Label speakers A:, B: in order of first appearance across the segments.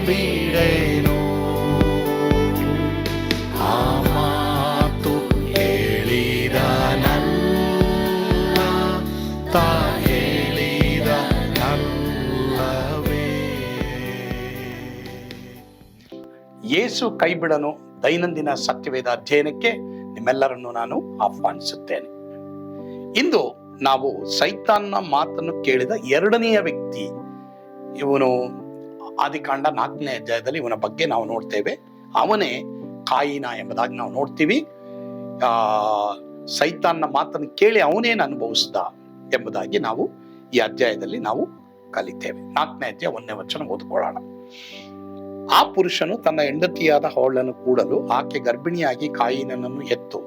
A: ಬಿಡೆನು. ಆ ಮಾತು ಹೇಳಿದನಲ್ಲ, ತಾ ಹೇಳಿದನಲ್ಲವೇ. ಯೇಸು ಕೈ ಬಿಡನು ದೈನಂದಿನ ಸತ್ಯವೇದ ಅಧ್ಯಯನಕ್ಕೆ ನಿಮ್ಮೆಲ್ಲರನ್ನು ನಾನು ಆಹ್ವಾನಿಸುತ್ತೇನೆ. ಇಂದು ನಾವು ಸೈತಾನ್ನ ಮಾತನ್ನು ಕೇಳಿದ ಎರಡನೆಯ ವ್ಯಕ್ತಿ, ಇವನು ಆದಿಕಾಂಡ 4ನೇ ಅಧ್ಯಾಯದಲ್ಲಿ ಇವನ ಬಗ್ಗೆ ನಾವು ನೋಡ್ತೇವೆ. ಅವನೇ ಕಾಯಿನ ಎಂಬುದಾಗಿ ನಾವು ನೋಡ್ತೀವಿ. ಸೈತಾನ್ನ ಮಾತನ್ನು ಕೇಳಿ ಅವನೇನು ಅನುಭವಿಸ್ದ ಎಂಬುದಾಗಿ ನಾವು ಈ ಅಧ್ಯಾಯದಲ್ಲಿ ನಾವು ಕಲಿತೇವೆ. 4ನೇ ಅಧ್ಯಾಯ 1ನೇ ವಚನ ಓದ್ಕೊಳ್ಳೋಣ. ಆ ಪುರುಷನು ತನ್ನ ಹೆಂಡತಿಯಾದ ಹವಳನ್ನು ಕೂಡಲು ಆಕೆ ಗರ್ಭಿಣಿಯಾಗಿ ಕಾಯಿನನನ್ನು ಹೆತ್ತು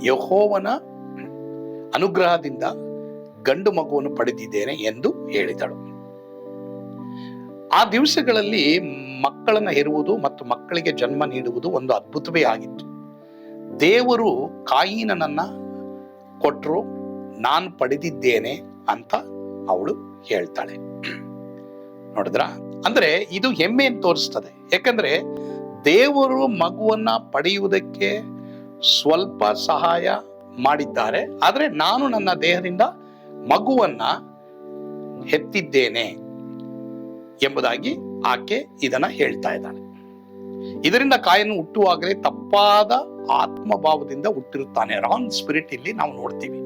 A: ಯೆಹೋವನ ಅನುಗ್ರಹದಿಂದ ಗಂಡು ಮಗುವನ್ನು ಪಡೆದಿದ್ದೇನೆ ಎಂದು ಹೇಳಿದಳು. ಆ ದಿವಸಗಳಲ್ಲಿ ಮಕ್ಕಳನ್ನು ಹೆರುವುದು ಮತ್ತು ಮಕ್ಕಳಿಗೆ ಜನ್ಮ ನೀಡುವುದು ಒಂದು ಅದ್ಭುತವೇ ಆಗಿತ್ತು. ದೇವರು ಕಾಯಿನನನ್ನ ಕೊಟ್ಟರು, ನಾನು ಪಡೆದಿದ್ದೇನೆ ಅಂತ ಅವಳು ಹೇಳ್ತಾಳೆ. ನೋಡಿದ್ರ, ಅಂದ್ರೆ ಇದು ಹೆಮ್ಮೆಯನ್ನು ತೋರಿಸ್ತದೆ. ಯಾಕಂದ್ರೆ ದೇವರು ಮಗುವನ್ನ ಪಡೆಯುವುದಕ್ಕೆ ಸ್ವಲ್ಪ ಸಹಾಯ ಮಾಡಿದ್ದಾರೆ, ಆದ್ರೆ ನಾನು ನನ್ನ ದೇಹದಿಂದ ಮಗುವನ್ನ ಹೆತ್ತಿದ್ದೇನೆ ಎಂಬುದಾಗಿ ಆಕೆ ಇದನ್ನ ಹೇಳ್ತಾ ಇದ್ದಾಳೆ. ಇದರಿಂದ ಕಾಯನ್ನು ಹುಟ್ಟುವಾಗಲೇ ತಪ್ಪಾದ ಆತ್ಮಭಾವದಿಂದ ಹುಟ್ಟಿರುತ್ತಾನೆ. ರಾಂಗ್ ಸ್ಪಿರಿಟ್ ಇಲ್ಲಿ ನಾವು ನೋಡ್ತೀವಿ.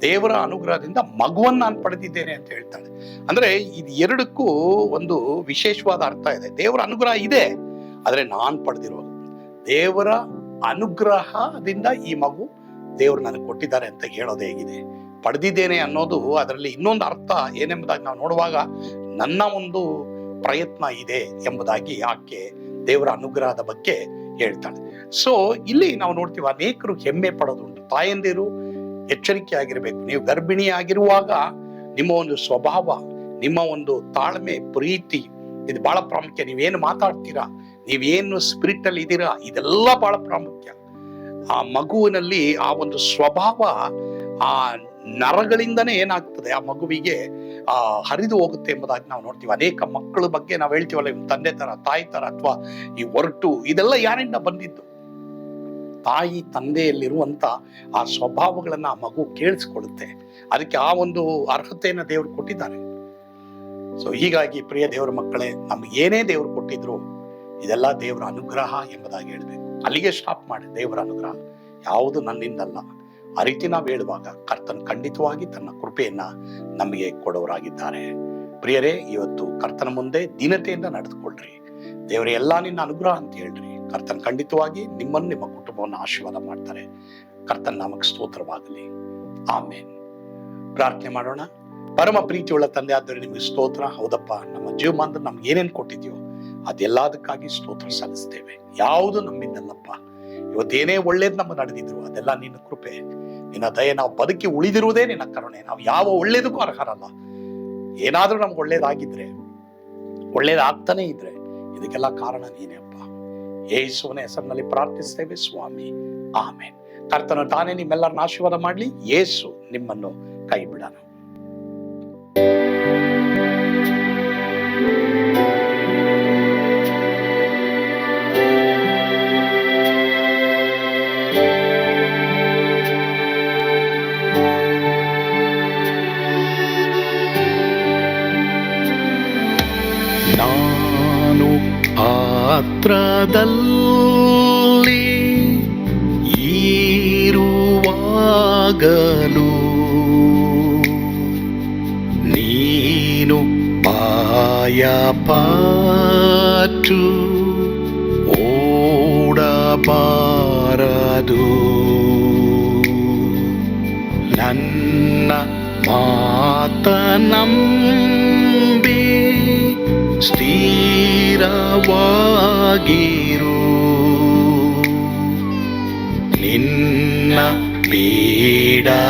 A: ದೇವರ ಅನುಗ್ರಹದಿಂದ ಮಗುವನ್ನ ನಾನು ಪಡೆದಿದ್ದೇನೆ ಅಂತ ಹೇಳ್ತಾಳೆ. ಅಂದ್ರೆ ಇದು ಎರಡಕ್ಕೂ ಒಂದು ವಿಶೇಷವಾದ ಅರ್ಥ ಇದೆ. ದೇವರ ಅನುಗ್ರಹ ಇದೆ, ಆದ್ರೆ ನಾನು ಪಡೆದಿರೋದು ದೇವರ ಅನುಗ್ರಹದಿಂದ ಈ ಮಗು ದೇವರು ನನಗೆ ಕೊಟ್ಟಿದ್ದಾರೆ ಅಂತ ಹೇಳೋದು ಹೇಗಿದೆ. ಪಡೆದಿದ್ದೇನೆ ಅನ್ನೋದು ಅದರಲ್ಲಿ ಇನ್ನೊಂದು ಅರ್ಥ ಏನೆಂಬುದಾಗಿ ನಾವು ನೋಡುವಾಗ ನನ್ನ ಒಂದು ಪ್ರಯತ್ನ ಇದೆ ಎಂಬುದಾಗಿ ಆಕೆ ದೇವರ ಅನುಗ್ರಹದ ಬಗ್ಗೆ ಹೇಳ್ತಾಳೆ. ಸೊ ಇಲ್ಲಿ ನಾವು ನೋಡ್ತೀವಿ, ಅನೇಕರು ಹೆಮ್ಮೆ ಪಡೋದುಂಟು. ತಾಯಂದಿರು ಎಚ್ಚರಿಕೆ ಆಗಿರ್ಬೇಕು. ನೀವು ಗರ್ಭಿಣಿ ಆಗಿರುವಾಗ ನಿಮ್ಮ ಒಂದು ಸ್ವಭಾವ, ನಿಮ್ಮ ಒಂದು ತಾಳ್ಮೆ, ಪ್ರೀತಿ, ಇದು ಬಹಳ ಪ್ರಾಮುಖ್ಯ. ನೀವೇನು ಮಾತಾಡ್ತೀರಾ, ನೀವೇನು ಸ್ಪಿರಿಟ್ ಅಲ್ಲಿ ಇದ್ದೀರಾ, ಇದೆಲ್ಲ ಬಹಳ ಪ್ರಾಮುಖ್ಯ. ಆ ಮಗುವಿನಲ್ಲಿ ಆ ಒಂದು ಸ್ವಭಾವ ಆ ನರಗಳಿಂದನೇ ಏನಾಗ್ತದೆ, ಆ ಮಗುವಿಗೆ ಹರಿದು ಹೋಗುತ್ತೆ ಎಂಬುದಾಗಿ ನಾವು ನೋಡ್ತೀವಿ. ಅನೇಕ ಮಕ್ಕಳ ಬಗ್ಗೆ ನಾವು ಹೇಳ್ತೀವಲ್ಲ, ಇವ್ ತಂದೆ ತರ, ತಾಯಿ ತರ, ಅಥವಾ ಈ ಒರಟು, ಇದೆಲ್ಲ ಯಾರಿಂದ ಬಂದಿದ್ದು? ತಾಯಿ ತಂದೆಯಲ್ಲಿರುವಂತ ಆ ಸ್ವಭಾವಗಳನ್ನ ಆ ಮಗು ಕೇಳಿಸ್ಕೊಳ್ಳುತ್ತೆ. ಅದಕ್ಕೆ ಆ ಒಂದು ಅರ್ಹತೆಯನ್ನ ದೇವರು ಕೊಟ್ಟಿದ್ದಾರೆ. ಸೊ ಹೀಗಾಗಿ ಪ್ರಿಯ ದೇವರ ಮಕ್ಕಳೇ, ನಮ್ಗೆ ಏನೇ ದೇವರು ಕೊಟ್ಟಿದ್ರು ಇದೆಲ್ಲ ದೇವರ ಅನುಗ್ರಹ ಎಂಬುದಾಗಿ ಹೇಳ್ಬೇಕು. ಅಲ್ಲಿಗೆ ಸ್ಟಾಪ್ ಮಾಡಿ. ದೇವರ ಅನುಗ್ರಹ ಯಾವುದು ನನ್ನಿಂದಲ್ಲ. ಆ ರೀತಿ ನಾವು ಹೇಳುವಾಗ ಕರ್ತನ್ ಖಂಡಿತವಾಗಿ ತನ್ನ ಕೃಪೆಯನ್ನ ನಮಗೆ ಕೊಡೋರಾಗಿದ್ದಾರೆ. ಪ್ರಿಯರೇ, ಇವತ್ತು ಕರ್ತನ ಮುಂದೆ ದೀನತೆಯಿಂದ ನಡೆದುಕೊಳ್ಳ್ರಿ. ದೇವರೇ, ಎಲ್ಲಾ ನಿನ್ನ ಅನುಗ್ರಹ ಅಂತ ಹೇಳ್ರಿ. ಕರ್ತನ್ ಖಂಡಿತವಾಗಿ ನಿಮ್ಮನ್ನು, ನಿಮ್ಮ ಕುಟುಂಬವನ್ನು ಆಶೀರ್ವಾದ ಮಾಡ್ತಾರೆ. ಕರ್ತನ ನಾಮಕ್ಕೆ ಸ್ತೋತ್ರವಾಗಲಿ. ಆಮೇನ್. ಪ್ರಾರ್ಥನೆ ಮಾಡೋಣ. ಪರಮ ಪ್ರೀತಿಯುಳ್ಳ ತಂದೆ ಆದರೆ ನಿಮಗೆ ಸ್ತೋತ್ರ. ಹೌದಪ್ಪ, ನಮ್ಮ ಜೀವಮಾನದಲ್ಲಿ ನಮ್ಗೆ ಏನೇನು ಕೊಟ್ಟಿದ್ಯೋ ಅದೆಲ್ಲದಕ್ಕಾಗಿ ಸ್ತೋತ್ರ ಸಲ್ಲಿಸ್ತೇವೆ. ಯಾವುದು ನಮ್ಮಿಂದಲ್ಲಪ್ಪ. ಇವತ್ತೇನೇ ಒಳ್ಳೇದು ನಮ್ಮ ನಡೆದಿದ್ರು ಅದೆಲ್ಲ ನಿನ್ನ ಕೃಪೆ, ನಿನ್ನ ದಯೆ. ನಾವು ಬದುಕಿ ಉಳಿದಿರುವುದೇ ನಿನ್ನ ಕರುಣೆ. ನಾವು ಯಾವ ಒಳ್ಳೇದಕ್ಕೂ ಅರ್ಹರಲ್ಲ. ಏನಾದ್ರೂ ನಮ್ಗೆ ಒಳ್ಳೇದಾಗಿದ್ರೆ, ಒಳ್ಳೇದಾಗ್ತಾನೆ ಇದ್ರೆ ಇದಕ್ಕೆಲ್ಲ ಕಾರಣ ನೀನೇ ಅಪ್ಪ. ಯೇಸುವಿನ ಹೆಸರಿನಲ್ಲಿ ಪ್ರಾರ್ಥಿಸ್ತೇವೆ ಸ್ವಾಮಿ. ಆಮೇನ್. ಕರ್ತನು ತಾನೇ ನಿಮ್ಮೆಲ್ಲರನ್ನ ಆಶೀರ್ವಾದ ಮಾಡ್ಲಿ. ಯೇಸು ನಿಮ್ಮನ್ನು ಕೈ ಬಿಡೋಣ. ನಾನು ಆತ್ರದಲ್ಲಿ ಇರುವಾಗಲೂ ನೀನು ಭಯಪಟ್ಟು ಓಡಬಾರದು. ನನ್ನ ಮಾತನಂಬಿ ಸ್ಥಿರವಾಗಿರು. ನಿನ್ನ ಬಿಡಲಾರೆ,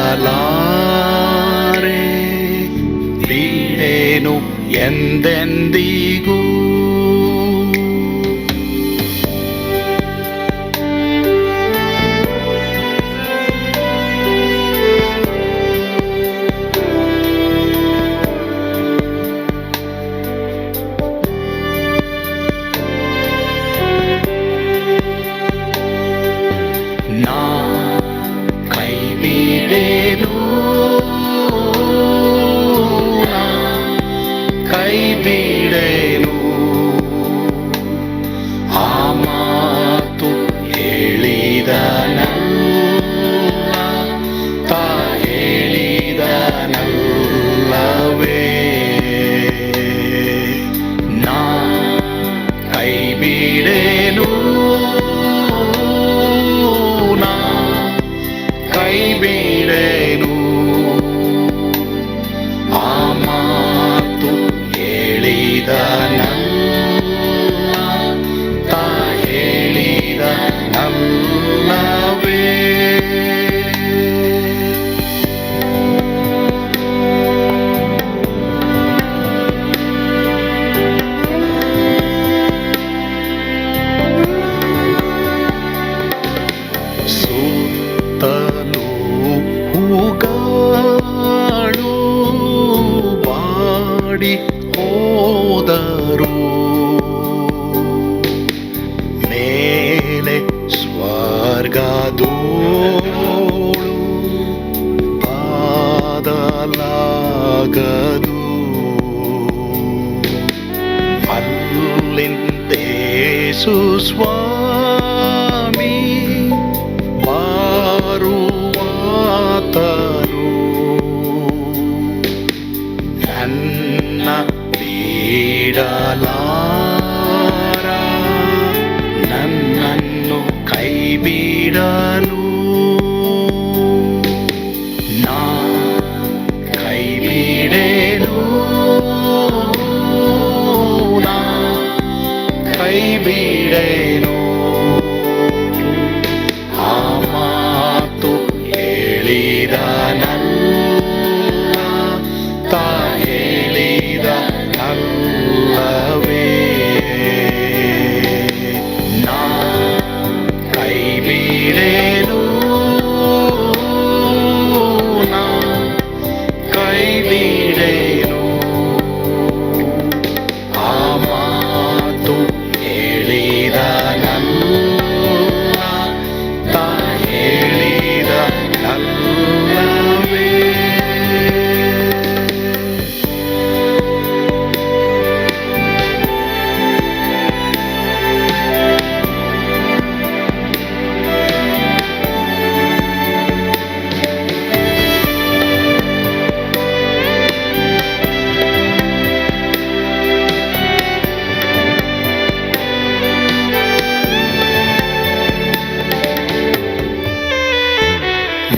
A: ಬಿಡೆನು ಎಂದೆಂದಿಗೂ. ಕೈ ಬಿಡೆನು. ಆ ಮಾತು ಹೇಳಿದ ನನ್ನ ತಾ ಹೇಳಿದ ನಲ್ಲವೇ. ಸುತ್ತಲೂ ಹೂಗಳು ಬಾಡಿ ಹೋದರು, ಮೇಲೆ ಸ್ವರ್ಗದೋಳು ಬಾದಲಾಗದು. ಅಲ್ಲಿಂದೇಸು ಸ್ವಾಮಿ ಬಾರುವಾತನು, ನನ್ನ ಬಿಡಲಾರ, ನನ್ನನ್ನು ಕೈ ಬಿಡಲು. ನಾ ಕೈ ಬಿಡೆನು, ನಾ ಕೈ ಬಿಡೆನು. ಆ ಮಾತು ಹೇಳಿದ ನನ್ನ ತಾ ಹೇಳಿದ ನಲ್ಲವೇ. ನಾ ಕೈ ಬಿಡೆನು, ನಾ ಕೈ ಬಿಡೆನು. ಆ ಮಾತು ಹೇಳಿದ ನನ್ನ ತಾ ಹೇಳಿದ ನಲ್ಲವೇ.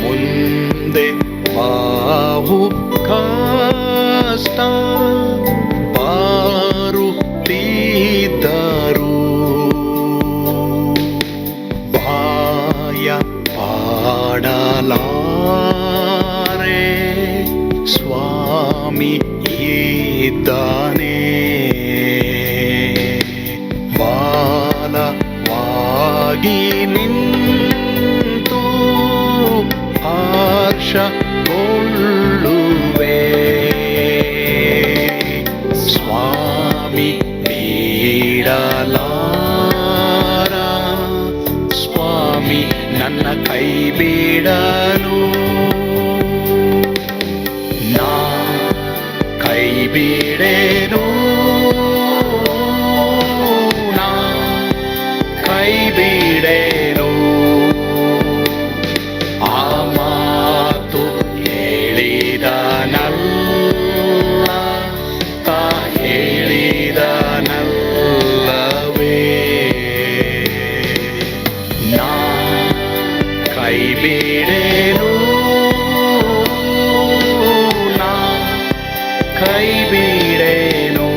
A: ಮುಂದೆ ಬಾಹು ಕಷ್ಟ ಬಾರುತ್ತಿದ್ದರು, ಭಯ ಪಾಡಲಾರೆ, ಸ್ವಾಮಿ ಇದ್ದಾನೆ. ಬಾಲವಾಗಿ ನಿಂತು ಹರ್ಷಗೊಳ್ಳುವೆ, ಸ್ವಾಮಿ ಬಿಡಲಾರ, ಸ್ವಾಮಿ ನನ್ನ ಕೈ ಬಿಡಲು. ನಾ ಕೈ ಬಿಡೆನು, ನಾ ಕೈ ಬಿಡೆನು. ಆ ಮಾತು ಹೇಳಿದ ನಲ್ಲ ತಾ ಹೇಳಿದ ನಲ್ಲವೇ. ನಾ ಕೈ ಬಿಡೆನು, ನಾ ಕೈ ಬಿಡೆನು.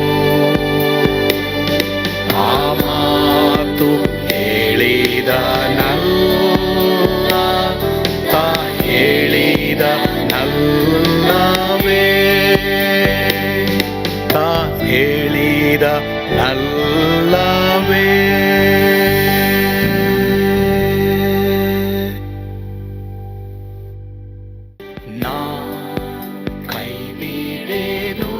A: ಆ ಮಾತು ಹೇಳಿದ ನಲ್ಲ ತಾ ಹೇಳಿದ ನಲ್ಲವೇ, ತಾ ಹೇಳಿದ ನಲ್ಲವೇ. ನಾ ಕೈ ಬಿಡೆನು,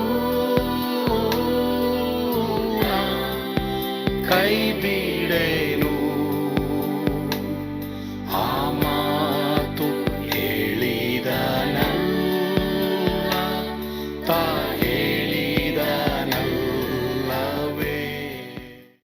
A: ನಾ ಕೈ ಬಿಡೆನು.